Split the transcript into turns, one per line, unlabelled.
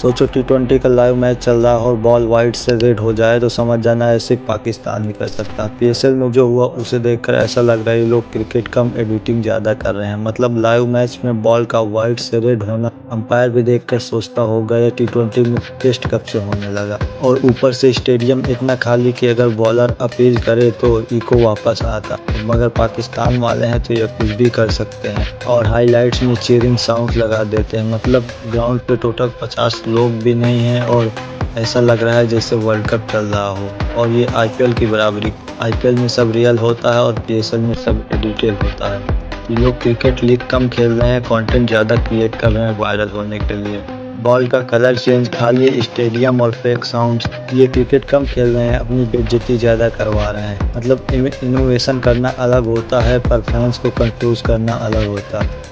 सोचो T20 का live match चल रहा हो और बॉल वाइड से रेड हो जाए तो समझ जाना है सिर्फ पाकिस्तान ही कर सकता। PSL में जो हुआ उसे देखकर ऐसा लग रहा है ये लोग क्रिकेट कम एडिटिंग ज़्यादा कर रहे हैं। मतलब लाइव मैच में बॉल का वाइड से रेड होना अंपायर भी देखकर सोचता होगा या T20 में टेस्ट कब से होने लगा। और ऊपर से स्टेडियम इतना खाली कि अगर बॉलर अपील करे तो इको वापस आता। मगर पाकिस्तान वाले हैं तो ये कुछ भी कर सकते हैं और हाईलाइट्स में चीयरिंग साउंड लगा देते हैं। मतलब ग्राउंड पे टोटल 50 लोग भी नहीं हैं और ऐसा लग रहा है जैसे वर्ल्ड कप चल रहा हो। और ये IPL की बराबरी। IPL में सब रियल होता है और PSL में सब एडिटेड होता है। ये लोग क्रिकेट लीग कम खेल रहे हैं, कंटेंट ज़्यादा क्रिएट कर रहे हैं वायरल होने के लिए। बॉल का कलर चेंज, खाली स्टेडियम और फेक साउंड्स। ये क्रिकेट कम खेल रहे हैं, अपनी बेइज्जती ज़्यादा करवा रहे हैं। मतलब इनोवेशन करना अलग होता है पर फैंस को कंफ्यूज करना अलग होता है।